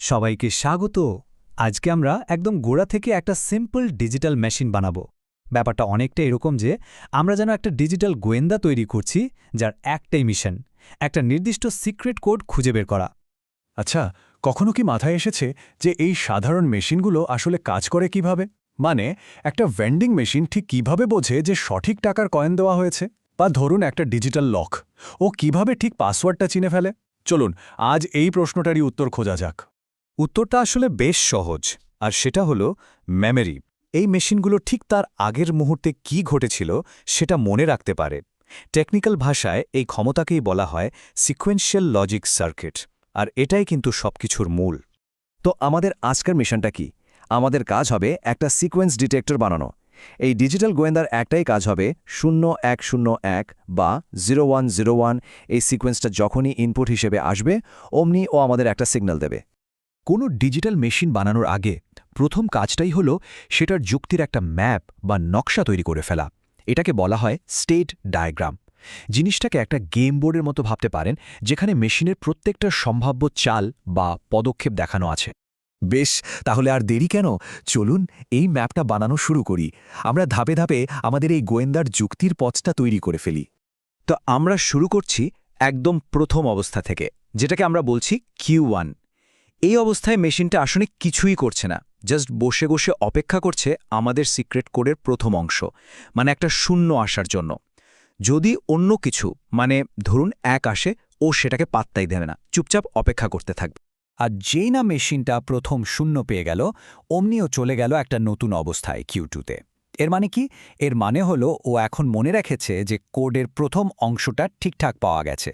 সবাইকে স্বাগত। আজকে আমরা একদম গোড়া থেকে একটা সিম্পল ডিজিটাল মেশিন বানাবো। ব্যাপারটা অনেকটা এরকম যে আমরা যেন একটা ডিজিটাল গোয়েন্দা তৈরি করছি, যার একটাই মিশন, একটা নির্দিষ্ট সিক্রেট কোড খুঁজে বের করা। আচ্ছা, কখনো কি মাথায় এসেছে যে এই সাধারণ মেশিনগুলো আসলে কাজ করে কিভাবে? মানে একটা ভেন্ডিং মেশিন ঠিক কিভাবে বোঝে যে সঠিক টাকার কয়েন দেওয়া হয়েছে? বা ধরুন একটা ডিজিটাল লক, ও কিভাবে ঠিক পাসওয়ার্ডটা চিনে ফেলে? চলুন আজ এই প্রশ্নটারই উত্তর খোঁজা যাক। উত্তরটা আসলে বেশ সহজ, আর সেটা হলো মেমরি। এই মেশিনগুলো ঠিক তার আগের মুহূর্তে কি ঘটেছিল সেটা মনে রাখতে পারে। টেকনিক্যাল ভাষায় এই ক্ষমতাকেই বলা হয় সিকোয়েন্সিয়াল লজিক সার্কিট, আর এটাই কিন্তু সবকিছুর মূল। তো আমাদের আজকের মিশনটা কি? আমাদের কাজ হবে একটা সিকোয়েন্স ডিটেক্টর বানানো। এই ডিজিটাল গোয়েন্দার একটাই কাজ হবে 0101 বা 0101। এই সিকোয়েন্সটা যখনই ইনপুট হিসেবে আসবে অমনি ও আমাদের একটা সিগন্যাল দেবে। কোনো ডিজিটাল মেশিন বানানোর আগে প্রথম কাজটাই হলো সেটার যুক্তির একটা ম্যাপ বা নকশা তৈরি করে ফেলা। এটাকে বলা হয় স্টেট ডায়াগ্রাম। জিনিসটাকে একটা গেম বোর্ডের মতো ভাবতে পারেন, যেখানে মেশিনের প্রত্যেকটা সম্ভাব্য চাল বা পদক্ষেপ দেখানো আছে। বেশ, তাহলে আর দেরি কেন? চলুন এই ম্যাপটা বানানো শুরু করি। আমরা ধাপে ধাপে আমাদের এই গোয়েন্দার যুক্তির পথটা তৈরি করে ফেলি। তো আমরা শুরু করছি একদম প্রথম অবস্থা থেকে, যেটাকে আমরা বলছি Q1। এই অবস্থায় মেশিনটা আসলে কিছুই করছে না, জাস্ট বসে বসে অপেক্ষা করছে আমাদের সিক্রেট কোডের প্রথম অংশ, মানে একটা শূন্য আসার জন্য। যদি অন্য কিছু, মানে ধরুন 1 আসে, ও সেটাকে পাত্তাই দেবে না, চুপচাপ অপেক্ষা করতে থাকবে। আর যেই না মেশিনটা প্রথম শূন্য পেয়ে গেল, অমনিও চলে গেল একটা নতুন অবস্থায় Q2-তে। এর মানে কি? এর মানে হলো ও এখন মনে রেখেছে যে কোডের প্রথম অংশটা ঠিকঠাক পাওয়া গেছে।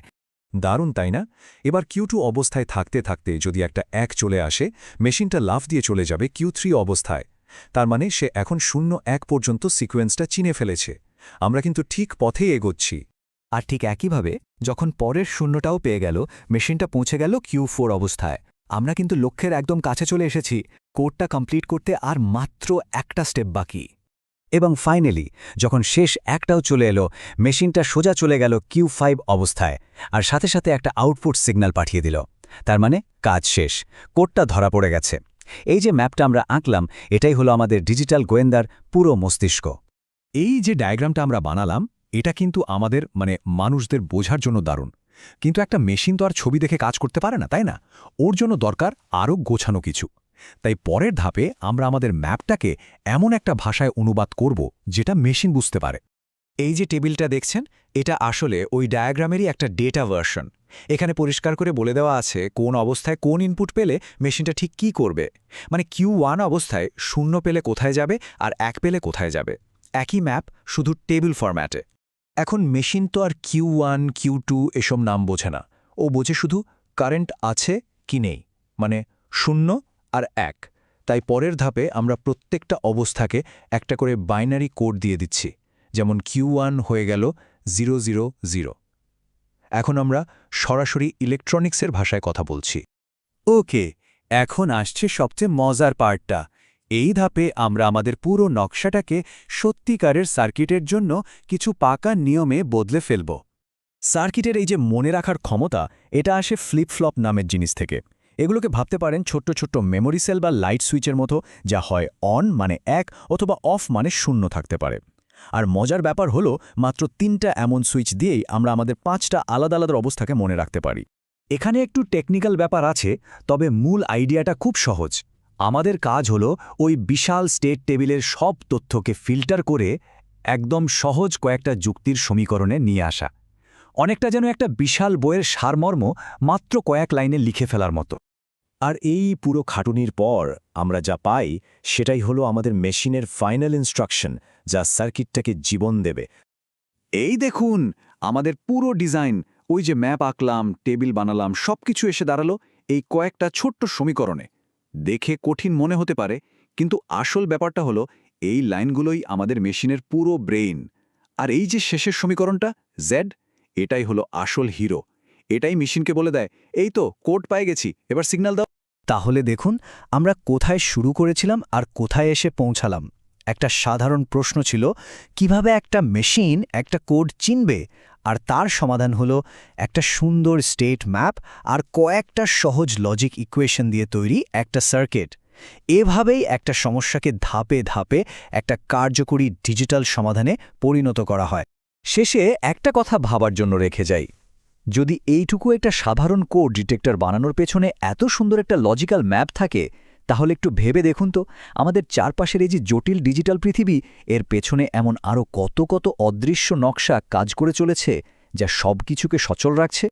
দারুণ, তাই না? এবার Q2 অবস্থায় থাকতে থাকতে যদি একটা 1 চলে আসে, মেশিনটা লাফ দিয়ে চলে যাবে Q3 অবস্থায়। তার মানে সে এখন 0-1 পর্যন্ত সিকোয়েন্সটা চিনে ফেলেছে। আমরা কিন্তু ঠিক পথেই এগোচ্ছি। আর ঠিক একইভাবে যখন পরের শূন্যটাও পেয়ে গেল, মেশিনটা পৌঁছে গেল Q4 অবস্থায়। আমরা কিন্তু লক্ষ্যের একদম কাছে চলে এসেছি। কোডটা কমপ্লিট করতে আর মাত্র একটা স্টেপ বাকি। এবং ফাইনালি যখন শেষ একটাও চলে এলো, মেশিনটা সোজা চলে গেল Q5 অবস্থায়, আর সাথে সাথে একটা আউটপুট সিগন্যাল পাঠিয়ে দিল। তার মানে কাজ শেষ, কোডটা ধরা পড়ে গেছে। এই যে ম্যাপটা আমরা আঁকলাম, এটাই হলো আমাদের ডিজিটাল গোয়েন্দার পুরো মস্তিষ্ক। এই যে ডায়াগ্রামটা আমরা বানালাম, এটা কিন্তু আমাদের মানুষদের বোঝার জন্য দারুণ। কিন্তু একটা মেশিন তো আর ছবি দেখে কাজ করতে পারে না, তাই না? ওর জন্য দরকার আরও গোছানো কিছু। তাই পরের ধাপে আমরা আমাদের ম্যাপটাকে এমন একটা ভাষায় অনুবাদ করব যেটা মেশিন বুঝতে পারে। এই যে টেবিলটা দেখছেন, এটা আসলে ওই ডায়াগ্রামেরই একটা ডেটা ভার্সন। এখানে পরিষ্কার করে বলে দেওয়া আছে কোন অবস্থায় কোন ইনপুট পেলে মেশিনটা ঠিক কী করবে। মানে Q1 অবস্থায় 0 পেলে কোথায় যাবে আর 1 পেলে কোথায় যাবে। একই ম্যাপ, শুধু টেবিল ফরম্যাটে। এখন মেশিন তো আর Q1, Q2 এসব নাম বোঝে না। ও বোঝে শুধু কারেন্ট আছে কি নেই, মানে 0 আর 1। তাই পরের ধাপে আমরা প্রত্যেকটা অবস্থাকে একটা করে বাইনারি কোড দিয়ে দিচ্ছি। যেমন Q1 হয়ে গেল 000। এখন আমরা সরাসরি ইলেকট্রনিক্সের ভাষায় কথা বলছি। ওকে, এখন আসছে সবচেয়ে মজার পার্টটা। এই ধাপে আমরা আমাদের পুরো নকশাটাকে সত্যিকারের সার্কিটের জন্য কিছু পাকা নিয়মে বদলে ফেলব। সার্কিটের এই যে মনে রাখার ক্ষমতা, এটা আসে ফ্লিপ ফ্লপ নামের জিনিস থেকে। এগুলোকে ভাবতে পারেন ছোট্ট ছোট্ট মেমোরি সেল বা লাইট সুইচের মতো, যা হয় অন মানে 1 অথবা অফ মানে 0 থাকতে পারে। আর মজার ব্যাপার হলো, মাত্র 3টা এমন সুইচ দিয়েই আমরা আমাদের 5টা আলাদা আলাদা অবস্থাকে মনে রাখতে পারি। এখানে একটু টেকনিক্যাল ব্যাপার আছে, তবে মূল আইডিয়াটা খুব সহজ। আমাদের কাজ হলো ওই বিশাল স্টেট টেবিলের সব তথ্যকে ফিল্টার করে একদম সহজ কয়েকটা যুক্তির সমীকরণে নিয়ে আসা। অনেকটা যেন একটা বিশাল বইয়ের সারমর্ম মাত্র কয়েক লাইনে লিখে ফেলার মতো। আর এই পুরো খাটুনির পর আমরা যা পাই, সেটাই হলো আমাদের মেশিনের ফাইনাল ইনস্ট্রাকশন, যা সার্কিটটাকে জীবন দেবে। এই দেখুন আমাদের পুরো ডিজাইন, ওই যে ম্যাপ আঁকলাম, টেবিল বানালাম, সবকিছু এসে দাঁড়ালো এই কয়েকটা ছোট্ট সমীকরণে। দেখে কঠিন মনে হতে পারে, কিন্তু আসল ব্যাপারটা হলো এই লাইনগুলোই আমাদের মেশিনের পুরো ব্রেইন। আর এই যে শেষের সমীকরণটা জেড, এটাই হলো আসল হিরো। এটাই মেশিনকে বলে দেয়, এই তো কোড পেয়ে গেছি, এবার সিগন্যাল দাও। তাহলে দেখুন আমরা কোথায় শুরু করেছিলাম আর কোথায় এসে পৌঁছালাম। একটা সাধারণ প্রশ্ন ছিল, কিভাবে একটা মেশিন একটা কোড চিনবে আর তার সমাধান হলো একটা সুন্দর স্টেট ম্যাপ আর কয়েকটা সহজ লজিক ইকুয়েশন দিয়ে তৈরি একটা সার্কিট। এভাবেই একটা সমস্যাকে ধাপে ধাপে একটা কার্যকরী ডিজিটাল সমাধানে পরিণত করা হয়। শেষে একটা কথা ভাবার জন্য রেখে যাই, যদি এইটুকু একটা সাধারণ কোড ডিটেক্টর বানানোর পেছনে এত সুন্দর একটা লজিক্যাল ম্যাপ থাকে, তাহলে একটু ভেবে দেখুন তো আমাদের চারপাশের এই যে জটিল ডিজিটাল পৃথিবী, এর পেছনে এমন আরও কত কত অদৃশ্য নকশা কাজ করে চলেছে যা সব কিছুকে সচল রাখছে।